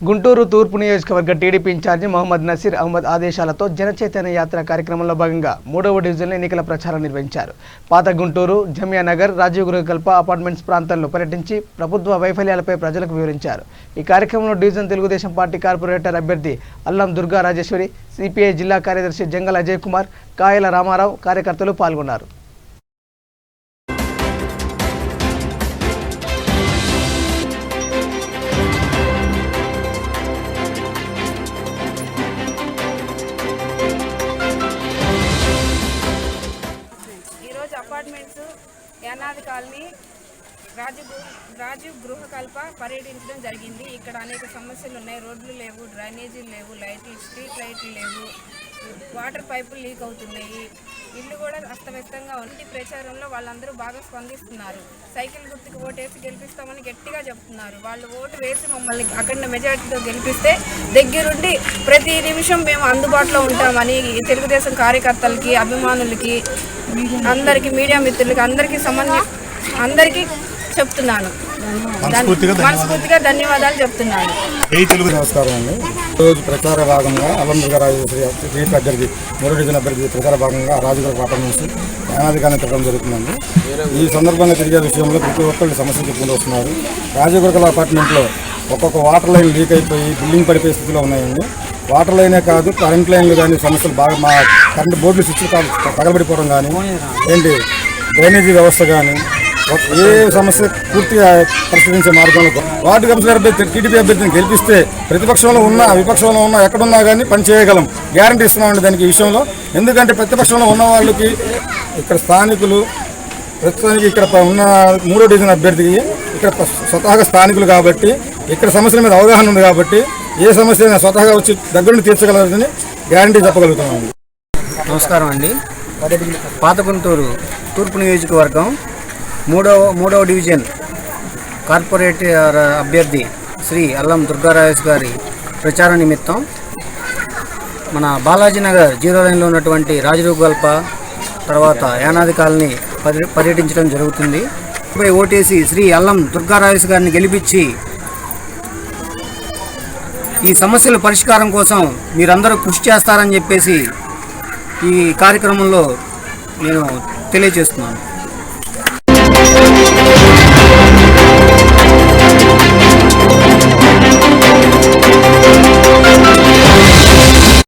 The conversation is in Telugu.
గుంటూరు తూర్పు నియోజకవర్గ టీడీపీ ఇన్ఛార్జి మొహమ్మద్ నసీర్ అహ్మద్ ఆదేశాలతో జనచైతన్య యాత్ర కార్యక్రమంలో భాగంగా 3వ డివిజన్లో ఎన్నికల ప్రచారం నిర్వహించారు. పాత గుంటూరు, జమియానగర్, రాజీవ్ గృహకల్ప అపార్ట్మెంట్స్ ప్రాంతాల్లో పర్యటించి ప్రభుత్వ వైఫల్యాలపై ప్రజలకు వివరించారు. ఈ కార్యక్రమంలో డివిజన్ తెలుగుదేశం పార్టీ కార్పొరేటర్ అభ్యర్థి అల్లం దుర్గా రాజేశ్వరి, సిపిఐ జిల్లా కార్యదర్శి జంగల్ అజయ్ కుమార్, కాయల రామారావు కార్యకర్తలు పాల్గొన్నారు. అపార్ట్మెంట్స్, యానాది కాలనీ, రాజీవ్ గృహకల్ప పర్యటించడం జరిగింది. ఇక్కడ అనేక సమస్యలు ఉన్నాయి. రోడ్లు లేవు, డ్రైనేజీలు లేవు, స్ట్రీట్ లైట్లు లేవు, వాటర్ పైపులు లీక్ అవుతున్నాయి, ఇల్లు కూడా అస్తవ్యస్తంగా ఉంది. ప్రచారంలో వాళ్ళందరూ బాగా స్పందిస్తున్నారు. సైకిల్ గుర్తుకు ఓటేసి గెలిపిస్తామని గట్టిగా చెప్తున్నారు. వాళ్ళు ఓటు వేసి మమ్మల్ని అక్కడ మెజారిటీతో గెలిపిస్తే దగ్గరుండి ప్రతి నిమిషం మేము అందుబాటులో ఉంటామని తెలుగుదేశం కార్యకర్తలకి, అభిమానులకి, అందరికీ, మీడియా మిత్రులకి అందరికీ చెప్తున్నాను. మనస్ఫూర్తిగా ధన్యవాదాలు చెప్తున్నాను. నమస్కారం అండి. రోజు ప్రచార భాగంగా అల్లం దుర్గా రాజేశ్వరి అభ్యర్థి 3వ డివిజన్ అభ్యర్థి ప్రచార భాగంగా రాజుగారి అపార్ట్మెంట్స్ యానాదికాన్ని తిరగడం జరుగుతుందండి. ఈ సందర్భంగా తిరిగే విషయంలో ప్రతి ఒక్కళ్ళు సమస్యలు చెప్పుకుంటూ వస్తున్నారు. రాజగురుకల అపార్ట్మెంట్లో ఒక్కొక్క వాటర్ లైన్ లీక్ అయిపోయి బిల్డింగ్ పడిపోయే స్థితిలో ఉన్నాయండి. వాటర్ లైనే కాదు, కరెంట్ లైన్లు కానీ సమస్యలు బాగా, మా కరెంట్ బోర్డులు స్విచ్లు తగలబడిపోవడం కానీ, డ్రైనేజీ వ్యవస్థ కానీ, ఏ సమస్య పూర్తిగా పరిష్కరించే మార్గంలో వార్డు కౌన్సిలర్ అభ్యర్థి టీడీపీ అభ్యర్థిని గెలిపిస్తే ప్రతిపక్షంలో ఉన్నా విపక్షంలో ఉన్నా ఎక్కడున్నా కానీ పని చేయగలం, గ్యారంటీ ఇస్తున్నామండి దానికి ఈ విషయంలో. ఎందుకంటే ప్రతిపక్షంలో ఉన్న వాళ్ళకి ఇక్కడ స్థానికులు, ప్రస్తుతానికి ఇక్కడ ఉన్న 3వ డివిజన్ అభ్యర్థికి ఇక్కడ స్వతహాగా స్థానికులు కాబట్టి ఇక్కడ సమస్యల మీద అవగాహన ఉంది కాబట్టి ఏ సమస్య స్వతహాగా వచ్చి దగ్గరుండి తీర్చగలరని గ్యారంటీ చెప్పగలుగుతున్నామండి. నమస్కారం అండి. పాత గుంటూరు తూర్పు నియోజకవర్గం 3వ డివిజన్ కార్పొరేటర్ అభ్యర్థి శ్రీ అల్లం దుర్గా రాజేశ్వరి గారి ప్రచార నిమిత్తం మన బాలాజీ నగర్ 0 లైన్లో ఉన్నటువంటి రాజరూగల్ప, తర్వాత యానాది కాలనీ పర్యటించడం జరుగుతుంది. ఓటేసి శ్రీ అల్లం దుర్గా రాజేశ్వరి గారిని గెలిపించి ఈ సమస్యల పరిష్కారం కోసం మీరందరూ కృషి చేస్తారని చెప్పేసి ఈ కార్యక్రమంలో నేను తెలియజేస్తున్నాను.